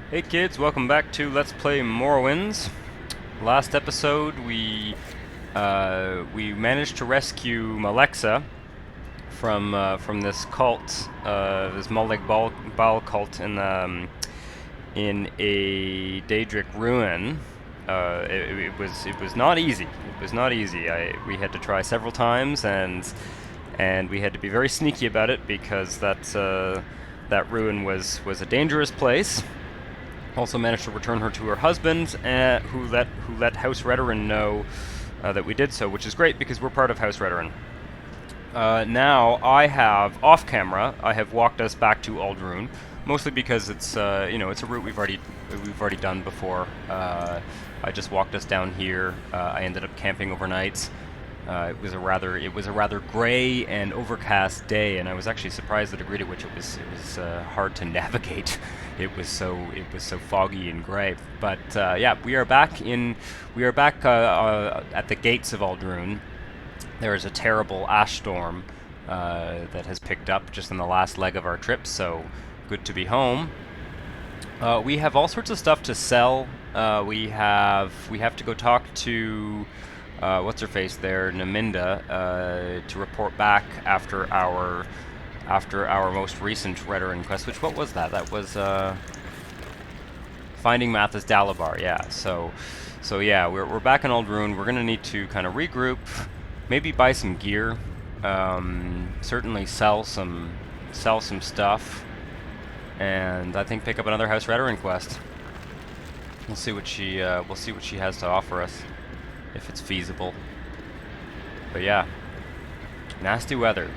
Hey kids, welcome back to Let's Play Morrowind. Last episode we managed to rescue Malexa from this cult, this Molag Bal cult in a Daedric ruin. It was not easy. It was not easy. We had to try several times, and we had to be very sneaky about it because that ruin was a dangerous place. Also managed to return her to her husband, who let House Redoran know that we did so, which is great because we're part of House Redoran. Now I have off camera. I have walked us back to Aldrune, mostly because it's it's a route we've already done before. I just walked us down here. I ended up camping overnight. It was a rather gray and overcast day, and I was actually surprised the degree to which it was hard to navigate. It was so foggy and gray. But yeah, we are back at the gates of Aldrune. There is a terrible ash storm that has picked up just in the last leg of our trip, so good to be home. We have all sorts of stuff to sell. We have to go talk to what's her face there, Naminda, to report back after our most recent Redoran quest. Which, what was that? That was finding Mathis Dalabar. Yeah. So yeah, we're back in Aldrune. We're gonna need to kind of regroup, maybe buy some gear, certainly sell some stuff, and I think pick up another House Redoran quest. We'll see what she has to offer us, if it's feasible. But yeah, nasty weather.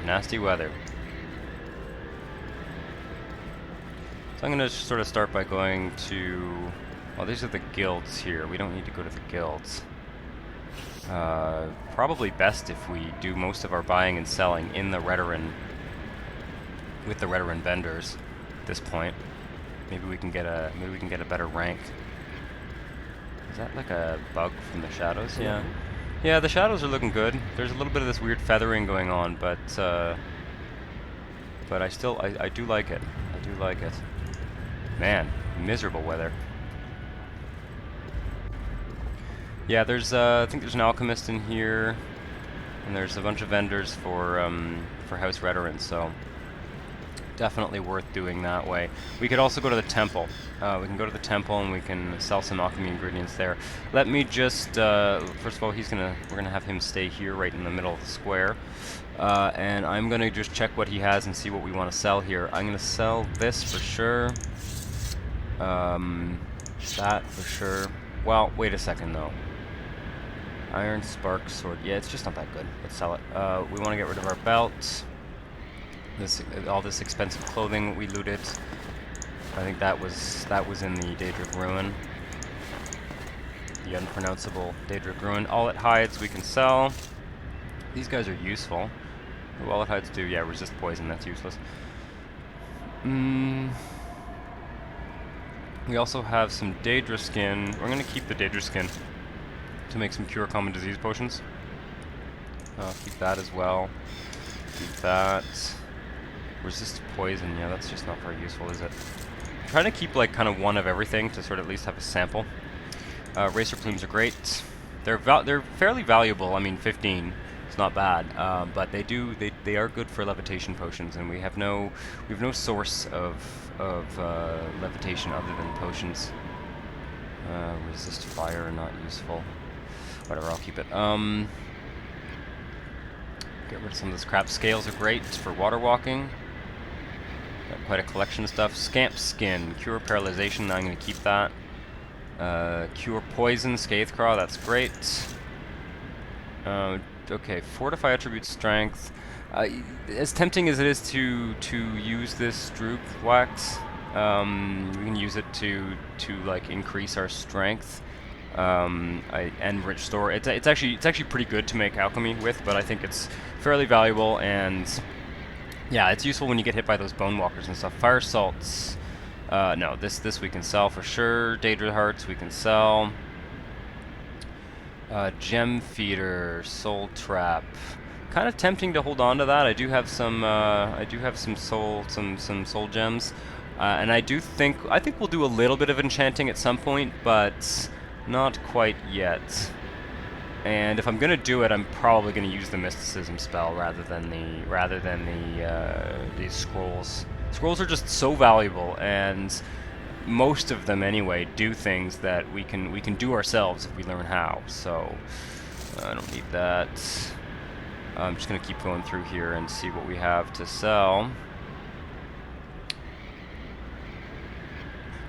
So I'm going to sort of start by going to... Well, these are the guilds here. We don't need to go to the guilds. Probably best if we do most of our buying and selling in the Redoran, with the Redoran vendors at this point. Maybe we can get a better rank. Is that like a bug from the shadows? Yeah. Yeah, the shadows are looking good. There's a little bit of this weird feathering going on, but I do like it. I do like it. Man, miserable weather. Yeah, I think there's an alchemist in here, and there's a bunch of vendors for House Redoran, so definitely worth doing that way. We could also go to the temple. We can go to the temple and we can sell some alchemy ingredients there. Let me just first of all, we're gonna have him stay here right in the middle of the square, and I'm gonna just check what he has and see what we want to sell here. I'm gonna sell this for sure. That for sure. Well, wait a second though. Iron Spark Sword. Yeah, it's just not that good. Let's sell it. We want to get rid of our belt. All this expensive clothing we looted. I think that was in the Daedric ruin. The unpronounceable Daedric ruin. All it hides we can sell. These guys are useful. What all it hides do? Yeah, resist poison. That's useless. We also have some Daedra skin. We're gonna keep the Daedra skin to make some cure common disease potions. Keep that as well. Keep that. Resist poison, yeah, that's just not very useful, is it? I'm trying to keep like kind of one of everything to sort of at least have a sample. Racer plumes are great. They're fairly valuable. I mean, 15, it's not bad, but they are good for levitation potions, and we have no source of levitation other than potions. Resist fire, not useful. Whatever, I'll keep it. Get rid of some of this crap. Scales are great for water walking. Got quite a collection of stuff. Scamp skin, cure paralyzation. I'm going to keep that. Cure poison, Scathecraw. That's great. Okay, fortify attribute strength. As tempting as it is to use this droop wax, we can use it to like increase our strength. And restore. It's actually pretty good to make alchemy with, but I think it's fairly valuable, and yeah, it's useful when you get hit by those bone walkers and stuff. Fire salts. No, this we can sell for sure. Daedra hearts we can sell. Gem feeder, soul trap. Kind of tempting to hold on to that. I do have some soul gems. And I think we'll do a little bit of enchanting at some point, but not quite yet. And if I'm gonna do it, I'm probably gonna use the mysticism spell rather than these scrolls. Scrolls are just so valuable, and most of them anyway do things that we can do ourselves if we learn how. So I don't need that. I'm just gonna keep going through here and see what we have to sell.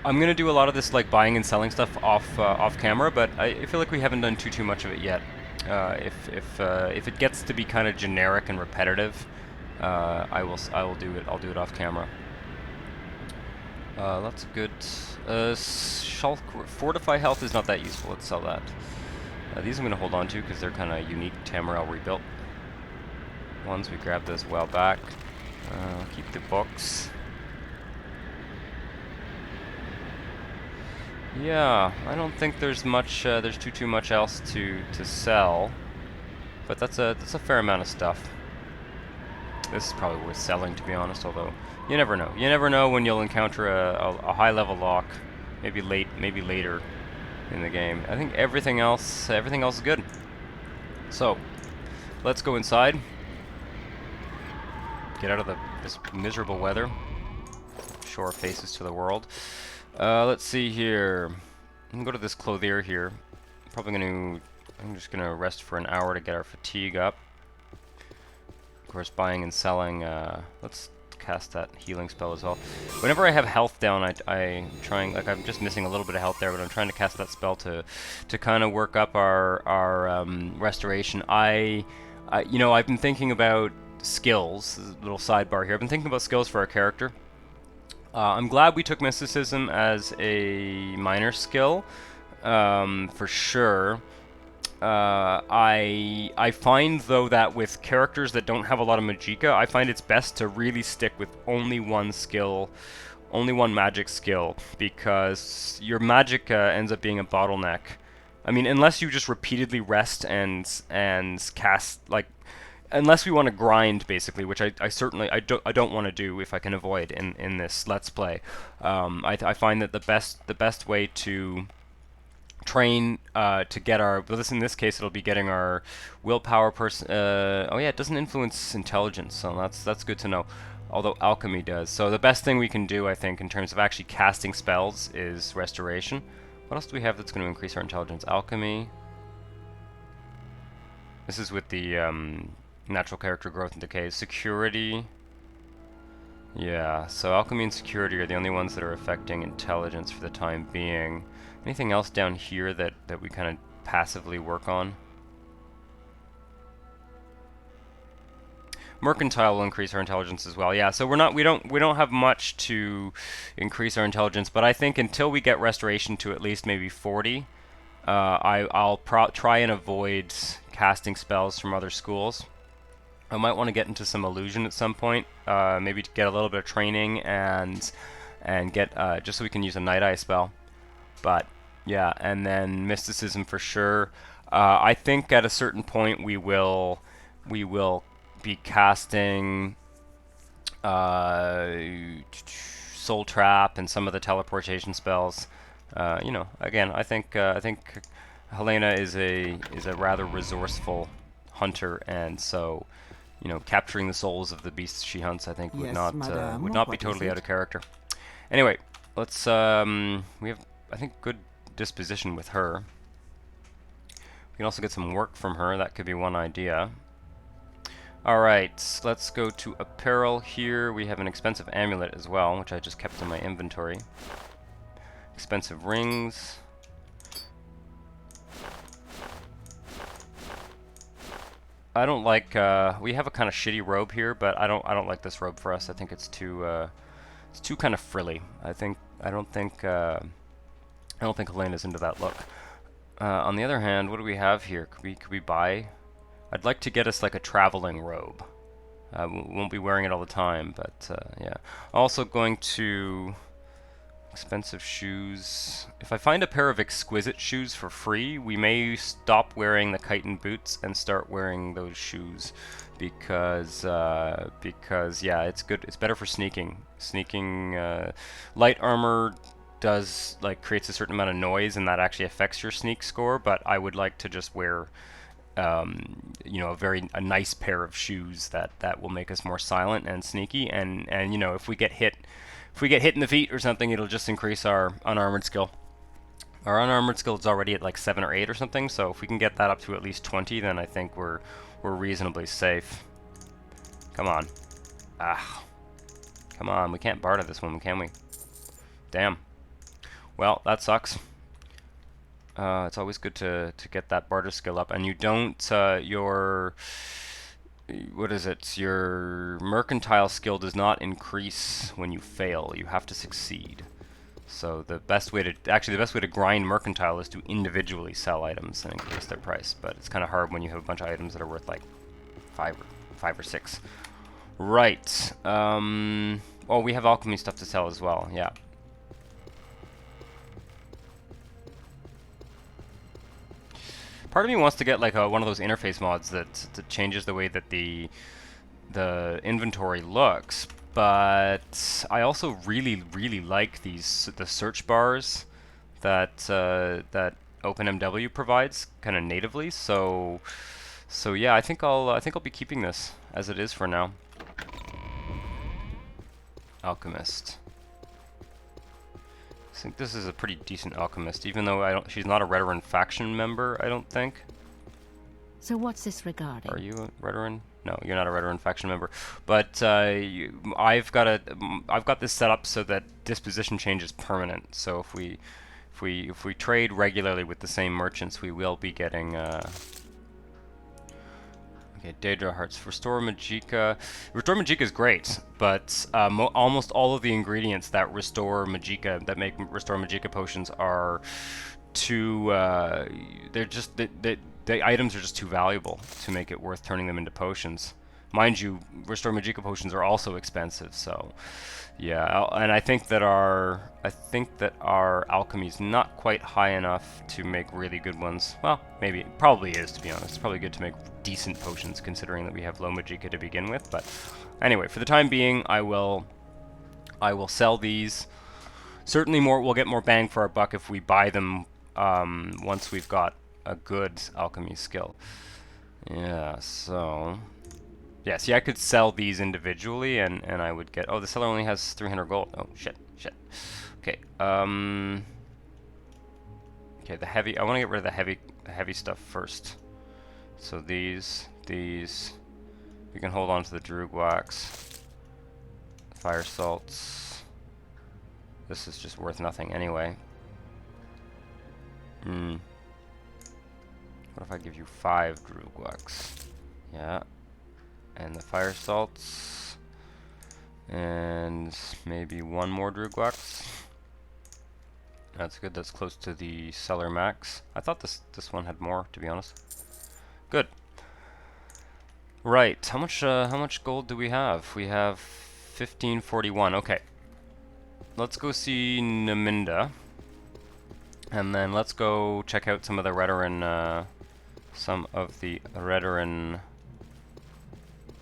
I'm gonna do a lot of this like buying and selling stuff off camera, but I feel like we haven't done too much of it yet. If it gets to be kind of generic and repetitive, I will do it. I'll do it off camera. That's good. Fortify health is not that useful. Let's sell that. These I'm gonna hold on to because they're kind of unique. Tamriel Rebuilt ones. We grabbed those a while back. Keep the books. Yeah, I don't think there's much. There's too much else to sell, but that's a fair amount of stuff. This is probably worth selling, to be honest. Although you never know. You never know when you'll encounter a high level lock. Maybe later in the game. I think everything else is good. So let's go inside. Get out of this miserable weather. Show our faces to the world. Let's see here. I'm gonna go to this clothier here. I'm just gonna rest for an hour to get our fatigue up. Of course, buying and selling. Let's cast that healing spell as well. Whenever I have health down, I'm trying. Like I'm just missing a little bit of health there, but I'm trying to cast that spell to kind of work up our restoration. I've been thinking about skills. A little sidebar here. I've been thinking about skills for our character. I'm glad we took mysticism as a minor skill, for sure. I find though that with characters that don't have a lot of magicka, I find it's best to really stick with only one skill, only one magic skill, because your magicka ends up being a bottleneck. I mean, unless you just repeatedly rest and cast like. Unless we want to grind, basically, which I certainly don't want to do if I can avoid in this Let's Play. I find that the best way to train to get our, well, in this case it'll be getting our willpower oh yeah, it doesn't influence intelligence, so that's good to know. Although alchemy does. So the best thing we can do, I think, in terms of actually casting spells is restoration. What else do we have that's going to increase our intelligence? Alchemy. This is with the natural character growth and decay. Security. Yeah, so alchemy and security are the only ones that are affecting intelligence for the time being. Anything else down here that we kind of passively work on? Mercantile will increase our intelligence as well. Yeah, so we don't have much to increase our intelligence, but I think until we get restoration to at least maybe 40, I'll try and avoid casting spells from other schools. I might want to get into some illusion at some point, maybe to get a little bit of training and get just so we can use a Night Eye spell. But yeah, and then mysticism for sure. I think at a certain point we will be casting Soul Trap and some of the teleportation spells. Again, I think Hlena is a rather resourceful hunter, and so. Capturing the souls of the beasts she hunts, I think, would not be totally out of character. Anyway, let's we have, I think, good disposition with her. We can also get some work from her. That could be one idea. All right, let's go to apparel here. We have an expensive amulet as well, which I just kept in my inventory. Expensive rings. I don't like. We have a kind of shitty robe here, but I don't like this robe for us. I think it's too kind of frilly. I don't think Helena's into that look. On the other hand, what do we have here? Could we buy? I'd like to get us like a traveling robe. We won't be wearing it all the time, but yeah. Also going to Expensive shoes. If I find a pair of exquisite shoes for free, we may stop wearing the chitin boots and start wearing those shoes, because yeah, it's good. It's better for sneaking. Light armor does creates a certain amount of noise, and that actually affects your sneak score. But I would like to just wear, you know, a nice pair of shoes that will make us more silent and sneaky. And you know, if we get hit. If we get hit in the feet or something, it'll just increase our unarmored skill. Our unarmored skill is already at like 7 or 8 or something, so if we can get that up to at least 20, then I think we're reasonably safe. Come on. Ah. Come on, we can't barter this one, can we? Damn. Well, that sucks. It's always good to get that barter skill up, and you don't, what is it? Your mercantile skill does not increase when you fail. You have to succeed. So the best way to grind mercantile is to individually sell items and increase their price. But it's kind of hard when you have a bunch of items that are worth like 5 or 6. Right. Oh, we have alchemy stuff to sell as well. Yeah. Part of me wants to get like one of those interface mods that changes the way that the inventory looks, but I also really like the search bars that OpenMW provides kind of natively. So yeah, I think I'll be keeping this as it is for now. Alchemist. I think this is a pretty decent alchemist, even though she's not a Redoran faction member, I don't think. So what's this regarding? Are you a Redoran? No, you're not a Redoran faction member. But I've got this set up so that disposition change is permanent. So if we trade regularly with the same merchants, we will be getting. Okay, Daedra Hearts. Restore Magicka. Restore Magicka is great, but almost all of the ingredients that restore Magicka, that make Restore Magicka potions, are too. They're just the items are just too valuable to make it worth turning them into potions. Mind you, Restore Magicka potions are also expensive, so yeah. And I think that our alchemy is not quite high enough to make really good ones. Well, maybe it probably is, to be honest. It's probably good to make decent potions considering that we have low Magicka to begin with. But anyway, for the time being, I will sell these. Certainly we'll get more bang for our buck if we buy them once we've got a good alchemy skill. Yeah, so yeah, see, I could sell these individually, and I would get. Oh, the seller only has 300 gold. Oh, shit. Okay. Okay, the heavy. I want to get rid of the heavy stuff first. So these. We can hold on to the Droog wax. Fire salts. This is just worth nothing anyway. What if I give you 5 Droog wax? Yeah. And the fire salts, and maybe 1 more Droog wax. That's good. That's close to the seller max. I thought this one had more, to be honest. Good. Right. How much gold do we have? We have 1541. Okay. Let's go see Naminda, and then let's go check out some of the Redoran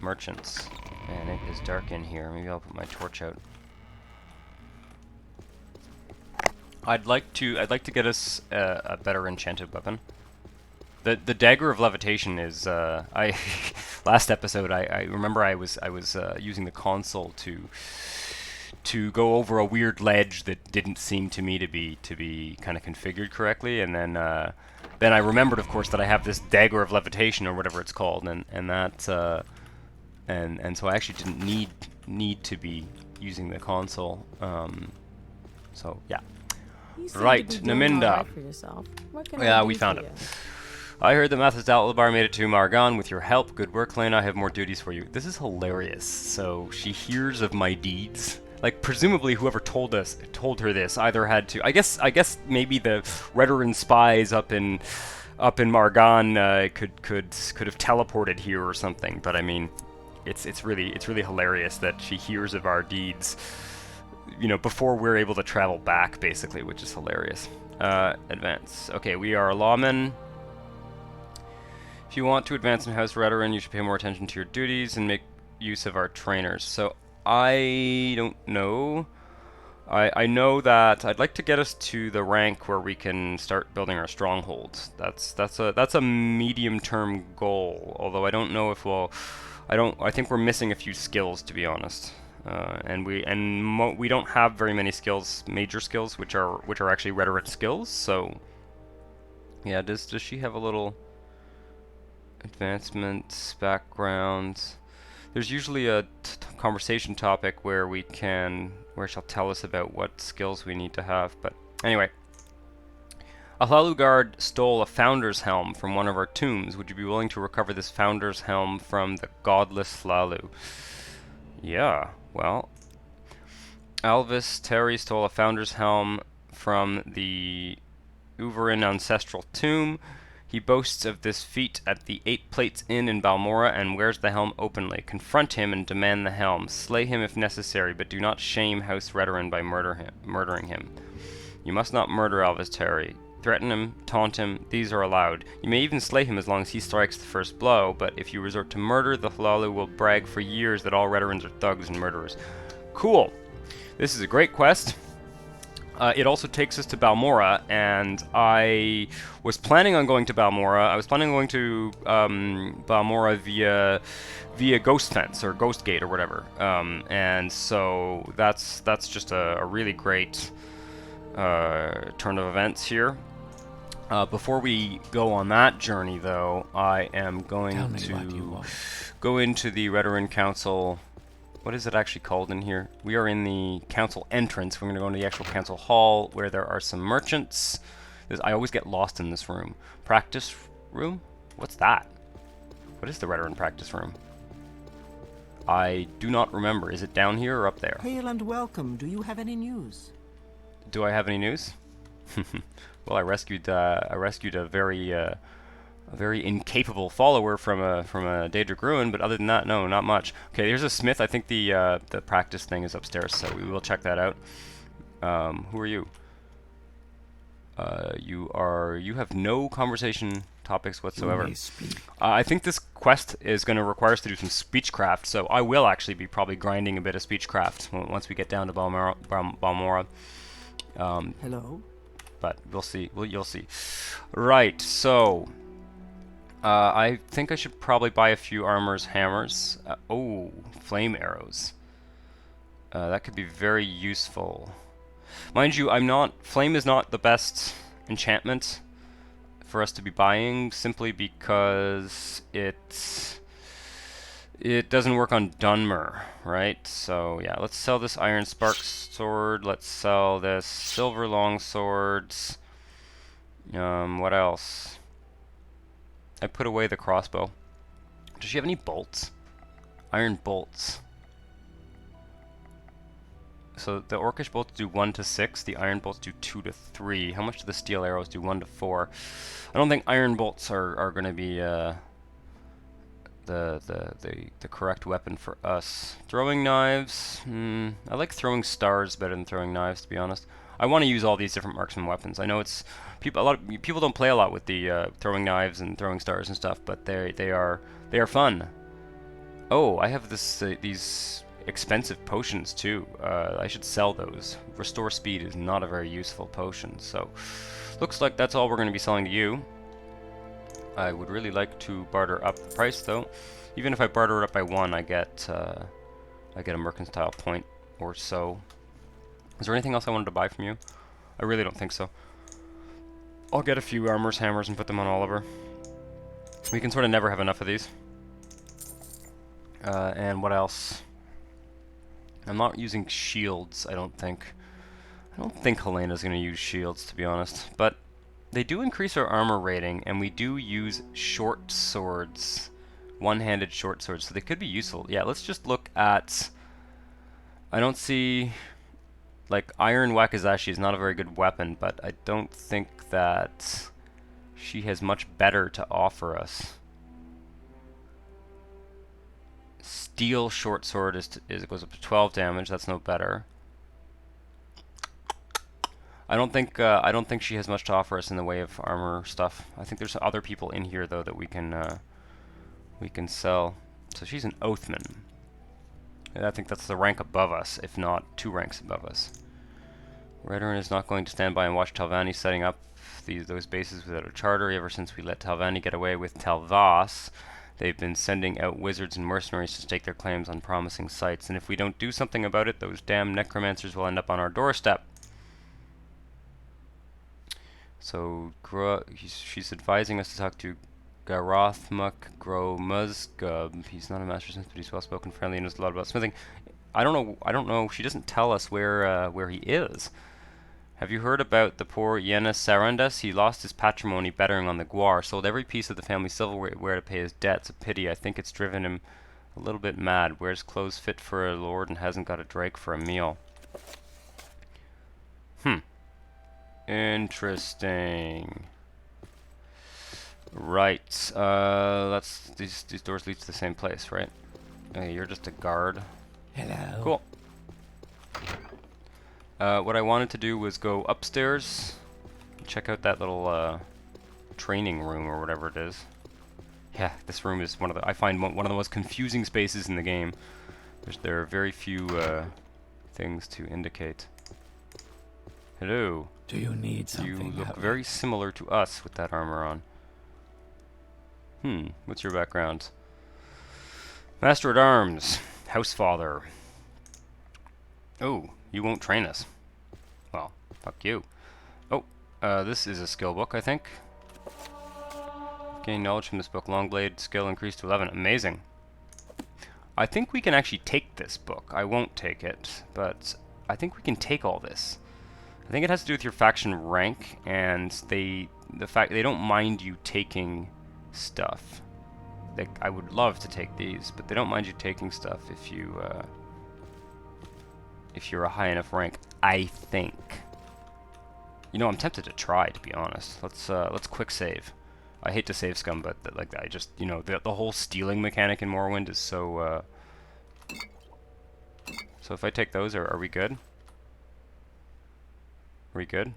merchants. Man, it is dark in here. Maybe I'll put my torch out. I'd like to get us a better enchanted weapon. The dagger of levitation is last episode I remember I was using the console to go over a weird ledge that didn't seem to me to be kind of configured correctly, and then I remembered, of course, that I have this dagger of levitation or whatever it's called, and that and so I actually didn't need to be using the console. So yeah. Right, Naminda. Yeah, we found it. I heard that Mathis Dalbar made it to Margon with your help. Good work, Hlena. I have more duties for you. This is hilarious. So she hears of my deeds. Like, presumably whoever told her this either had to. I guess maybe the Redoran spies up in Margon could have teleported here or something. But I mean, it's really hilarious that she hears of our deeds you know, before we're able to travel back, basically, which is hilarious. Advance. Okay, we are lawmen. If you want to advance in House Redoran, you should pay more attention to your duties and make use of our trainers. So I don't know. I know that I'd like to get us to the rank where we can start building our strongholds. That's a medium-term goal. Although I don't know if we'll. I think we're missing a few skills, to be honest. And we don't have very many skills, major skills, which are actually rhetoric skills. So yeah, does she have a little advancement background? There's usually a conversation topic where she'll tell us about what skills we need to have. But anyway, a Hlalu guard stole a founder's helm from one of our tombs. Would you be willing to recover this founder's helm from the godless Hlalu? Yeah, well, Alvis Terry stole a founder's helm from the Uverin ancestral tomb. He boasts of this feat at the 8 Plates Inn in Balmora and wears the helm openly. Confront him and demand the helm. Slay him if necessary, but do not shame House Redoran by murdering him. You must not murder Alvis Terry. Threaten him, taunt him, these are allowed. You may even slay him as long as he strikes the first blow, but if you resort to murder, the Hlalu will brag for years that all Redorans are thugs and murderers. Cool. This is a great quest. It also takes us to Balmora, and I was planning on going to Balmora. I was planning on going to Balmora via Ghost Fence or Ghost Gate or whatever. And so that's just a really great turn of events here. Before we go on that journey, though, I am going to go into the Redoran Council. What is it actually called in here? We are in the council entrance. We're going to go into the actual council hall where there are some merchants. I always get lost in this room. Practice room? What's that? What is the Redoran practice room? I do not remember. Is it down here or up there? Hail and welcome. Do you have any news? Do I have any news? Well, I rescued a very incapable follower from a Daedric ruin, but other than that, no, not much. Okay, there's a smith. I think the practice thing is upstairs, so we will check that out. Who are you? You have no conversation topics whatsoever. I think this quest is going to require us to do some speechcraft, so I will actually be probably grinding a bit of speechcraft once we get down to Balmora. Hello? But we'll see. You'll see. Right, so I think I should probably buy a few armor's hammers. Oh, flame arrows. That could be very useful. Mind you, flame is not the best enchantment for us to be buying, simply because it doesn't work on Dunmer, right? So yeah, let's sell this iron spark sword. Let's sell this silver long swords. What else? I put away the crossbow. Does she have any bolts? Iron bolts. So the orcish bolts do 1 to 6. The iron bolts do 2 to 3. How much do the steel arrows do? 1 to 4. I don't think iron bolts are going to be the correct weapon for us. Throwing knives. I like throwing stars better than throwing knives, to be honest. I want to use all these different marksman weapons. I know it's a lot of people don't play a lot with the throwing knives and throwing stars and stuff, but they are fun. Oh, I have these expensive potions too. I should sell those. Restore speed is not a very useful potion, so looks like that's all we're going to be selling to you. I would really like to barter up the price, though. Even if I barter it up by 1, I get a mercantile point or so. Is there anything else I wanted to buy from you? I really don't think so. I'll get a few armor's hammers and put them on Oliver. We can sort of never have enough of these. And what else? I'm not using shields, I don't think. I don't think Helena's going to use shields, to be honest. But they do increase our armor rating, and we do use short swords. One-handed short swords, so they could be useful. Yeah, let's just look at... I don't see... Like, Iron Wakizashi is not a very good weapon, but I don't think that she has much better to offer us. Steel short sword goes up to 12 damage, that's no better. I don't think she has much to offer us in the way of armor stuff. I think there's other people in here though that we can sell. So she's an Oathman. And I think that's the rank above us, if not 2 ranks above us. Redoran is not going to stand by and watch Telvanni setting up those bases without a charter. Ever since we let Telvanni get away with Telvas, they've been sending out wizards and mercenaries to stake their claims on promising sites. And if we don't do something about it, those damn necromancers will end up on our doorstep. So she's advising us to talk to Garathmuk Gromuzgub. He's not a mastersmith, but he's well-spoken, friendly, and knows a lot about smithing. I don't know. She doesn't tell us where he is. Have you heard about the poor Hlena Sarandas? He lost his patrimony bettering on the Guar, sold every piece of the family silverware to pay his debts. A pity. I think it's driven him a little bit mad. Wears clothes fit for a lord and hasn't got a drake for a meal. Interesting. Right. These doors lead to the same place, right? Hey, you're just a guard. Hello. Cool. What I wanted to do was go upstairs, check out that little training room or whatever it is. Yeah, this room is I find one of the most confusing spaces in the game. There are very few things to indicate. Hello. Do you need something? You look very similar to us with that armor on. What's your background? Master at Arms, Housefather. Oh, you won't train us. Well, fuck you. Oh, this is a skill book, I think. Gain knowledge from this book. Longblade skill increased to 11. Amazing. I think we can actually take this book. I won't take it, but I think we can take all this. I think it has to do with your faction rank, and the fact they don't mind you taking stuff. I would love to take these, but they don't mind you taking stuff if you're a high enough rank. I think. You know, I'm tempted to try, to be honest. Let's quick save. I hate to save scum, but I just, you know, the whole stealing mechanic in Morrowind is so. So if I take those, are we good? Are we good?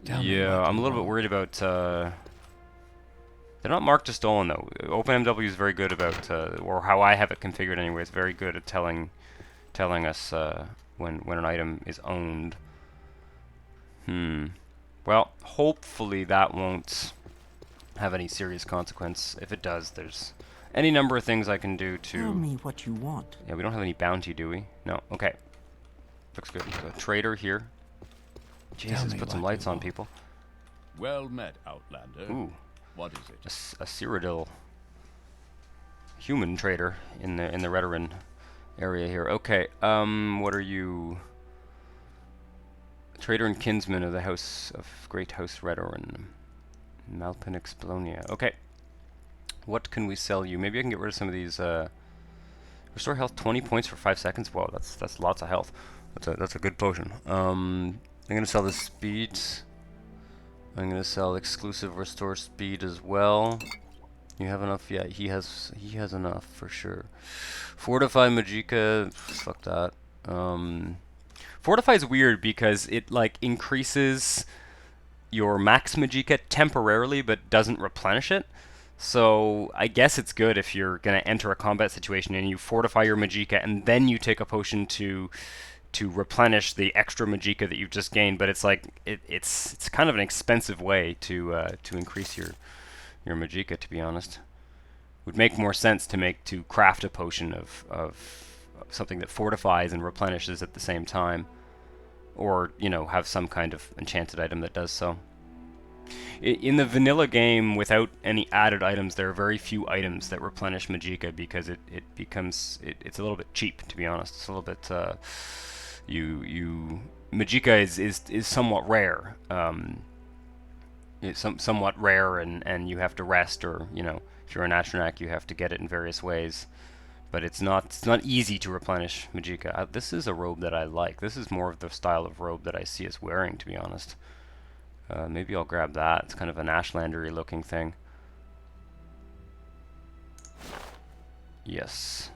Yeah, I'm a little bit worried about. They're not marked as stolen though. OpenMW is very good about, or how I have it configured anyway. It's very good at telling us when an item is owned. Well, hopefully that won't have any serious consequence. If it does, there's any number of things I can do to. Tell me what you want. Yeah, we don't have any bounty, do we? No. Okay. Looks good. So, trader here. Jesus, put some lights on people. Well met, Outlander. Ooh. What is it? A Cyrodiil human trader in the Redoran area here. Okay. What are you? Trader and kinsman of the House of Great House Redoran. Malpin Explonia. Okay. What can we sell you? Maybe I can get rid of some of these. Restore health 20 points for 5 seconds. Whoa, that's lots of health. That's a good potion. I'm gonna sell the speed. I'm gonna sell exclusive restore speed as well. You have enough? Yeah, he has enough for sure. Fortify Magicka. Fuck that. Fortify is weird because it like increases your max Magicka temporarily, but doesn't replenish it. So I guess it's good if you're gonna enter a combat situation and you fortify your Magicka and then you take a potion to replenish the extra Magicka that you've just gained. But it's like it's kind of an expensive way to increase your Magicka. To be honest, would make more sense to craft a potion of something that fortifies and replenishes at the same time, or you know, have some kind of enchanted item that does so. In the vanilla game, without any added items, there are very few items that replenish Magicka because it's a little bit cheap, to be honest. It's a little bit Magicka is somewhat rare. It's somewhat rare, and you have to rest, or you know, if you're a Natranak, you have to get it in various ways. But it's not easy to replenish Magicka. This is a robe that I like. This is more of the style of robe that I see us wearing, to be honest. Maybe I'll grab that. It's kind of an Ashlandery looking thing. Yes.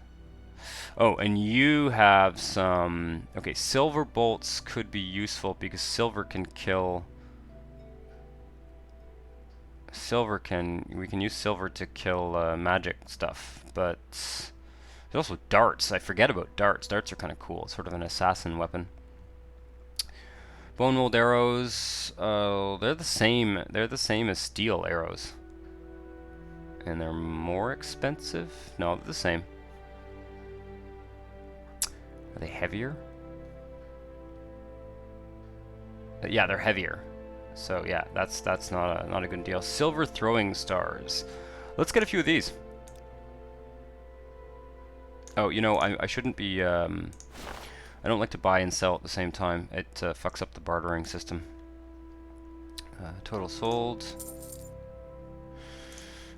Oh, and you have some... Okay, silver bolts could be useful because silver can kill... We can use silver to kill magic stuff, but... There's also darts. I forget about darts. Darts are kind of cool. It's sort of an assassin weapon. Bone mold arrows, they're the same. They're the same as steel arrows. And they're more expensive? No, they're the same. Are they heavier? Yeah, they're heavier. So yeah, that's not a good deal. Silver throwing stars. Let's get a few of these. Oh, you know, I shouldn't be. I don't like to buy and sell at the same time. It fucks up the bartering system. Total sold.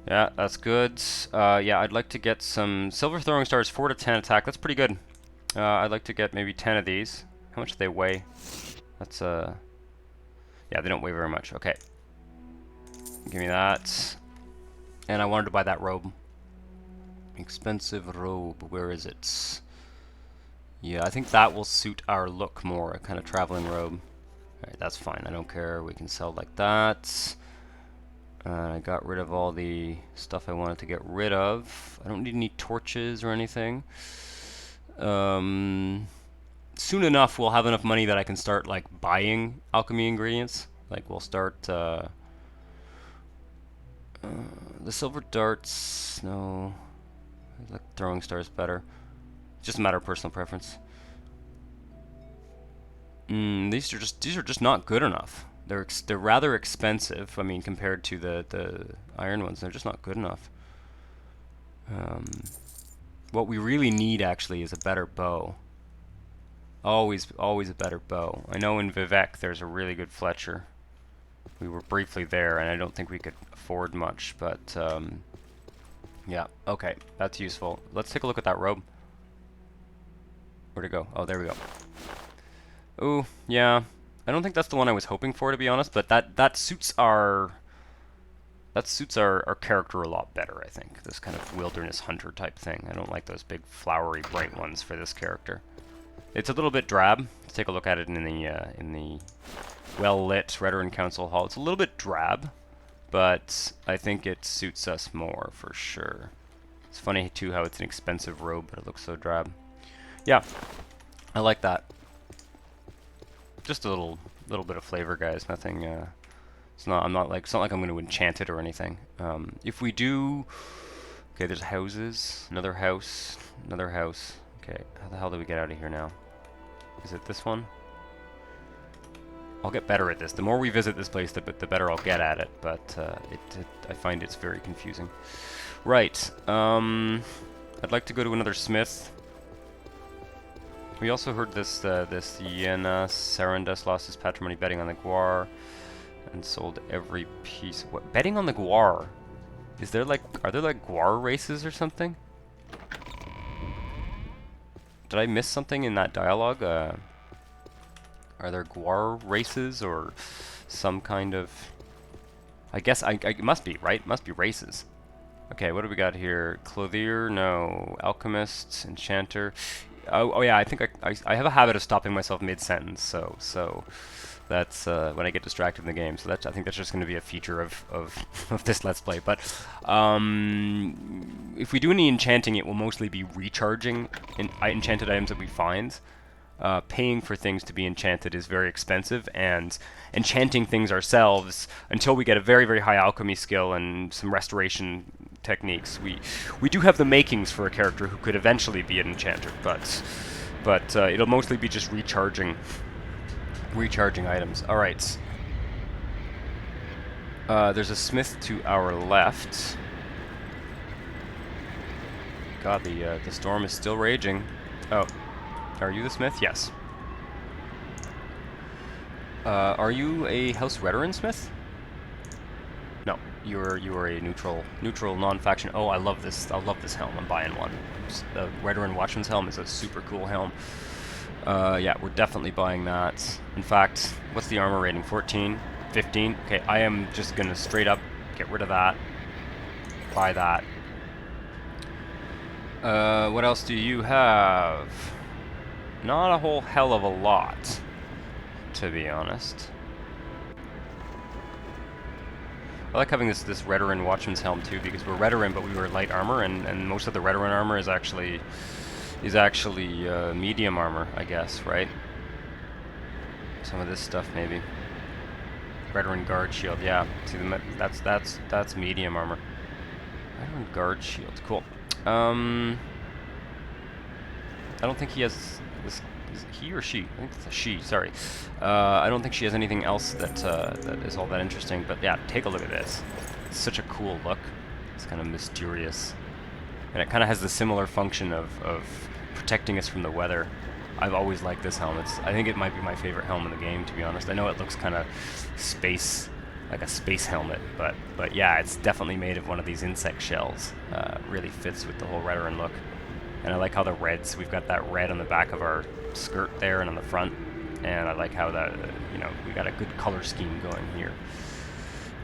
Yeah, that's good. Yeah, I'd like to get some silver throwing stars, 4 to 10 attack. That's pretty good. I'd like to get maybe 10 of these. How much do they weigh? That's yeah, they don't weigh very much. Okay. Give me that. And I wanted to buy that robe. Expensive robe. Where is it? Yeah, I think that will suit our look more. A kind of traveling robe. Alright, that's fine. I don't care. We can sell like that. I got rid of all the stuff I wanted to get rid of. I don't need any torches or anything. Soon enough, we'll have enough money that I can start like buying alchemy ingredients. Like we'll start the silver darts. No, I like throwing stars better. It's just a matter of personal preference. These are just not good enough. They're rather expensive. I mean, compared to the iron ones, they're just not good enough. What we really need actually is a better bow. Always a better bow. I know in Vivek there's a really good Fletcher. We were briefly there, and I don't think we could afford much, but yeah, okay, that's useful. Let's take a look at that robe. Where'd it go? Oh, there we go. Ooh, yeah. I don't think that's the one I was hoping for, to be honest, but that suits our character a lot better, I think. This kind of wilderness hunter type thing. I don't like those big flowery bright ones for this character. It's a little bit drab. Let's take a look at it in the well-lit Veteran Council Hall. It's a little bit drab, but I think it suits us more for sure. It's funny too how it's an expensive robe, but it looks so drab. Yeah, I like that. Just a little bit of flavor, guys. Nothing. It's not. It's not like I'm going to enchant it or anything. If we do, okay. There's houses. Another house. Another house. Okay. How the hell do we get out of here now? Is it this one? I'll get better at this. The more we visit this place, the better I'll get at it. But I find it's very confusing. Right. I'd like to go to another smith. We also heard this Hlena Sarandus lost his patrimony betting on the Guar and sold every piece. What, betting on the Guar? Is there like, are there like Guar races or something? Did I miss something in that dialogue? Are there Guar races or some kind of... I guess it must be, right? Must be races. Okay, what do we got here? Clothier? No. Alchemist? Enchanter? Oh yeah, I think I have a habit of stopping myself mid-sentence, so that's when I get distracted in the game. So I think that's just going to be a feature of this Let's Play. But if we do any enchanting, it will mostly be recharging enchanted items that we find. Paying for things to be enchanted is very expensive, and enchanting things ourselves until we get a very, very high alchemy skill and some restoration techniques. We do have the makings for a character who could eventually be an enchanter, but it'll mostly be just recharging items. All right. There's a smith to our left. God, the storm is still raging. Oh. Are you the smith? Yes. Are you a House Redoran smith? No, you are a neutral non-faction. Oh, I love this helm. I'm buying one. The Redoran Watchman's helm is a super cool helm. Yeah, we're definitely buying that. In fact, what's the armor rating? 14, 15. Okay, I am just gonna straight up get rid of that. Buy that. What else do you have? Not a whole hell of a lot, to be honest. I like having this Redoran Watchman's Helm too, because we're Redoran, but we were light armor, and most of the Redoran armor is actually medium armor, I guess, right? Some of this stuff maybe. Redoran Guard Shield, yeah. See, that's medium armor. Redoran Guard Shield, cool. I don't think he has this. Is it he or she? I think it's a she. Sorry. I don't think she has anything else that that is all that interesting. But yeah, take a look at this. It's such a cool look. It's kind of mysterious, and it kind of has the similar function of protecting us from the weather. I've always liked this helm. I think it might be my favorite helm in the game, to be honest. I know it looks kind of space, like a space helmet, but yeah, it's definitely made of one of these insect shells. Really fits with the whole Redoran look. And I like how the reds, we've got that red on the back of our skirt there and on the front. And I like how that, you know, we got a good color scheme going here.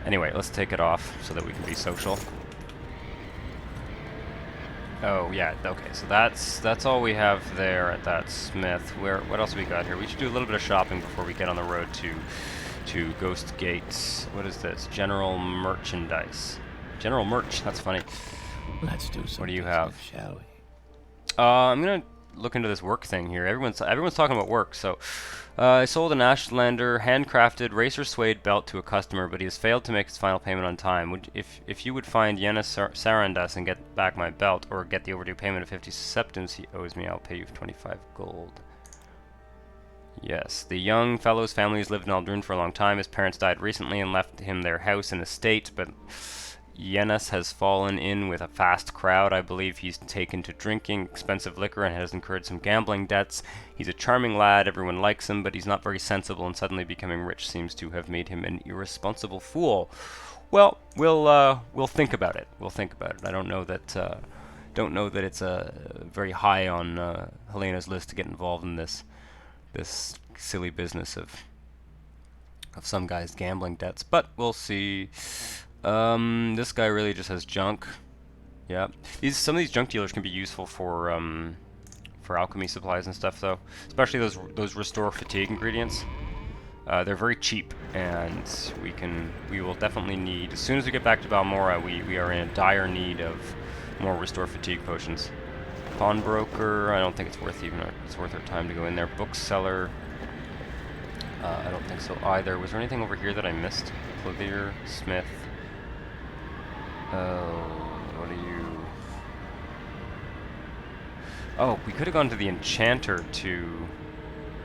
Anyway, let's take it off so that we can be social. Oh yeah, okay, so that's all we have there at that smith. What else we got here? We should do a little bit of shopping before we get on the road to Ghost Gates. What is this? General merchandise. General merch, that's funny. Let's do some What do you business, have? shall we? I'm gonna look into this work thing here. Everyone's talking about work. So, I sold an Ashlander handcrafted racer suede belt to a customer, but he has failed to make his final payment on time. If you would find Hlena Sarandas and get back my belt, or get the overdue payment of 50 septums he owes me, I'll pay you 25 gold. Yes, the young fellow's family has lived in Aldrun for a long time. His parents died recently and left him their house and estate, but Yenis has fallen in with a fast crowd. I believe he's taken to drinking expensive liquor and has incurred some gambling debts. He's a charming lad, everyone likes him, but he's not very sensible, and suddenly becoming rich seems to have made him an irresponsible fool. Well, we'll think about it. We'll think about it. I don't know that it's very high on Helena's list to get involved in this silly business of some guy's gambling debts, but we'll see. This guy really just has junk. Yeah, some of these junk dealers can be useful for alchemy supplies and stuff, though. Especially those restore fatigue ingredients. They're very cheap, and we will definitely need, as soon as we get back to Balmora, we are in a dire need of more restore fatigue potions. Pawnbroker, I don't think it's worth our time to go in there. Bookseller, I don't think so either. Was there anything over here that I missed? Clothier, smith. What are you? Oh, we could have gone to the enchanter to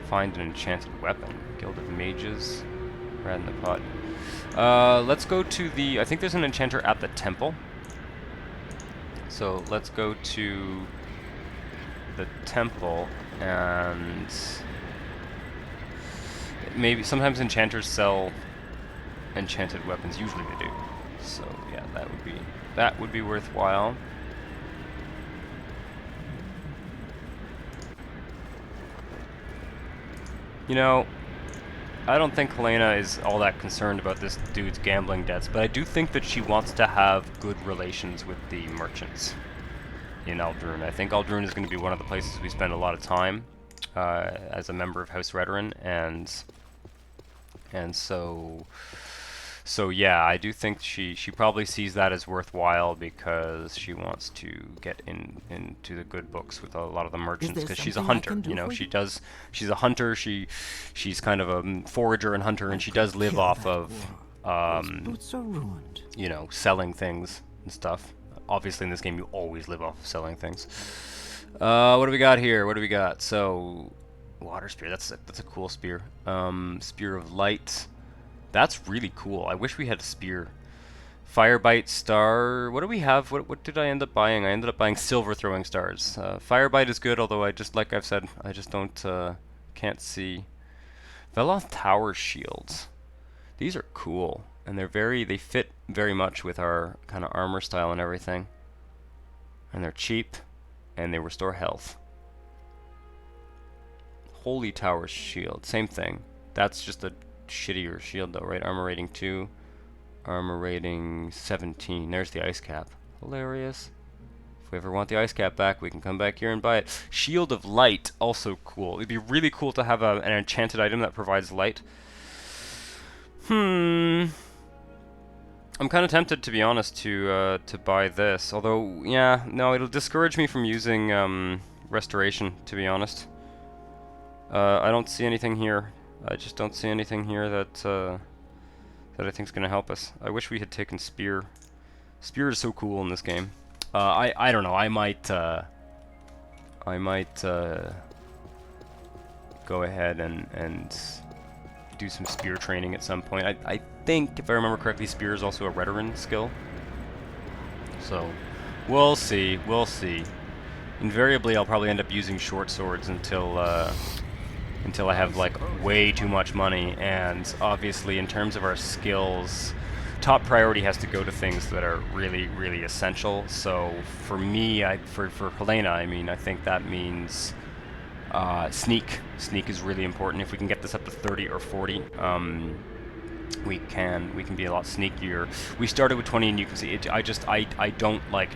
find an enchanted weapon. Guild of Mages. Rat in the pot. Let's go to the... I think there's an enchanter at the temple. So let's go to the temple and... Maybe sometimes enchanters sell enchanted weapons. Usually they do. So yeah, that would be worthwhile. You know, I don't think Hlena is all that concerned about this dude's gambling debts, but I do think that she wants to have good relations with the merchants in Aldrun. I think Aldrun is going to be one of the places we spend a lot of time as a member of House Redoran, and so yeah, I do think she probably sees that as worthwhile because she wants to get into the good books with a lot of the merchants, because she's a hunter. You know, she's a hunter. She's kind of a forager and hunter, and she does live off of you know, selling things and stuff. Obviously in this game you always live off of selling things. What do we got here? What do we got? So water spear, that's a cool spear. Spear of light. That's really cool. I wish we had a spear. Firebite star. What do we have? What did I end up buying? I ended up buying silver throwing stars. Firebite is good, although I just, like I've said, I just can't see. Veloth Tower shields. These are cool, and they fit very much with our kind of armor style and everything. And they're cheap, and they restore health. Holy Tower shield, same thing. That's just a shittier shield though, right? Armor rating 2, armor rating 17. There's the ice cap. Hilarious. we ever want the ice cap back, we can come back here and buy it. Shield of Light, also cool. It'd be really cool to have an enchanted item that provides light. I'm kind of tempted, to be honest, to buy this. Although, yeah, no, it'll discourage me from using Restoration, to be honest. I don't see anything here. I just don't see anything here that that I think is going to help us. I wish we had taken Spear. Spear is so cool in this game. I don't know. I might go ahead and do some Spear training at some point. I think, if I remember correctly, Spear is also a Redoran skill. So, we'll see. We'll see. Invariably, I'll probably end up using short swords until I have like way too much money, and obviously in terms of our skills, top priority has to go to things that are really, really essential. So for me, for Hlena, I mean, I think that means sneak. Sneak is really important. If we can get this up to 30 or 40, we can be a lot sneakier. We started with 20, and you can see it. I don't like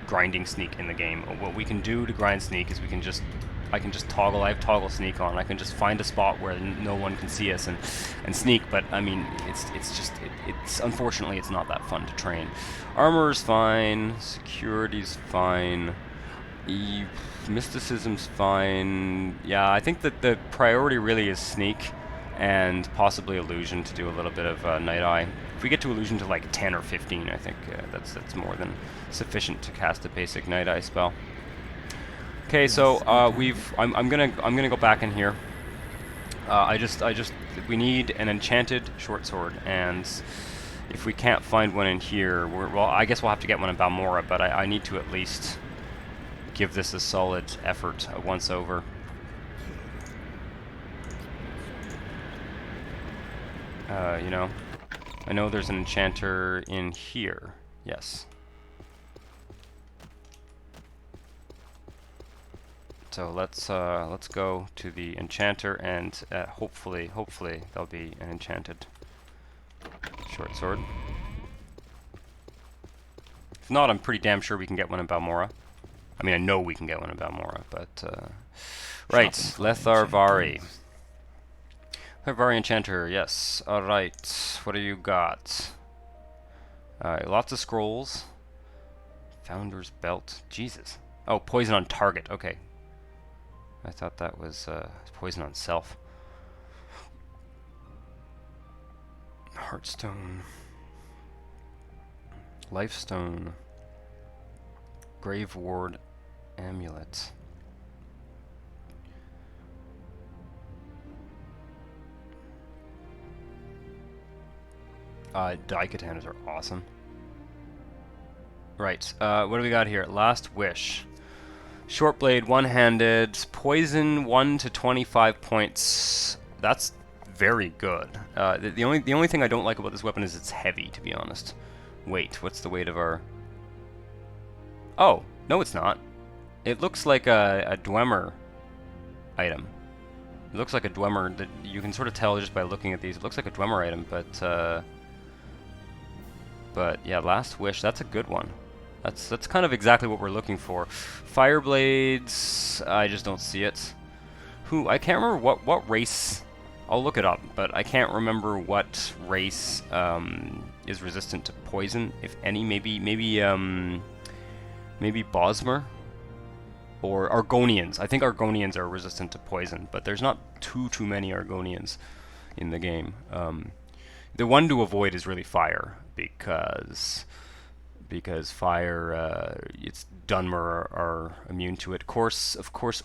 grinding sneak in the game. What we can do to grind sneak is I can just toggle. I have toggle sneak on. I can just find a spot where no one can see us and sneak. But I mean, it's unfortunately it's not that fun to train. Armor's fine. Security's fine. Mysticism's fine. Yeah, I think that the priority really is sneak and possibly illusion to do a little bit of Night Eye. If we get to illusion to like 10 or 15, I think that's more than sufficient to cast a basic Night Eye spell. Okay, so I'm gonna go back in here. We need an enchanted short sword, and if we can't find one in here, well, I guess we'll have to get one in Balmora. But I need to at least give this a solid effort once over. You know, I know there's an enchanter in here. Yes. So let's go to the enchanter, and hopefully there'll be an enchanted short sword. If not, I'm pretty damn sure we can get one in Balmora. I mean, I know we can get one in Balmora, but right, Letharvari. Letharvari enchanter, yes. All right, what do you got? Lots of scrolls. Founder's belt. Jesus. Oh, poison on target. Okay. I thought that was poison on self. Heartstone. Lifestone. Grave Ward amulet. Daikatanas are awesome. Right, what do we got here? Last Wish. Short blade, one-handed, poison 1 to 25 points. That's very good. The only thing I don't like about this weapon is it's heavy, to be honest. Weight. What's the weight of our? Oh, no, it's not. It looks like a Dwemer item. It looks like a Dwemer that you can sort of tell just by looking at these. It looks like a Dwemer item, but yeah, Last Wish. That's a good one. That's kind of exactly what we're looking for. Fireblades, I just don't see it. I can't remember what race. I'll look it up, but I can't remember what race is resistant to poison, if any. Maybe Bosmer or Argonians. I think Argonians are resistant to poison, but there's not too many Argonians in the game. The one to avoid is really fire, because fire, it's Dunmer are immune to it. Of course,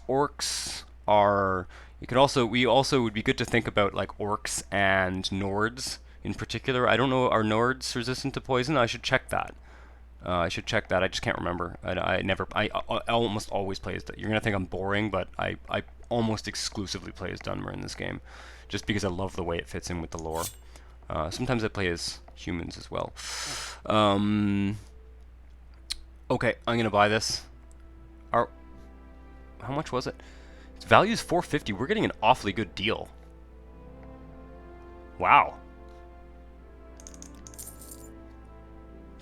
orcs are. We also would be good to think about like orcs and Nords in particular. I don't know, are Nords resistant to poison? I should check that. I just can't remember. I almost always play as. You're gonna think I'm boring, but I almost exclusively play as Dunmer in this game, just because I love the way it fits in with the lore. Sometimes I play as humans as well. Okay, I'm gonna buy this. How much was it? Its value is 450. We're getting an awfully good deal. Wow.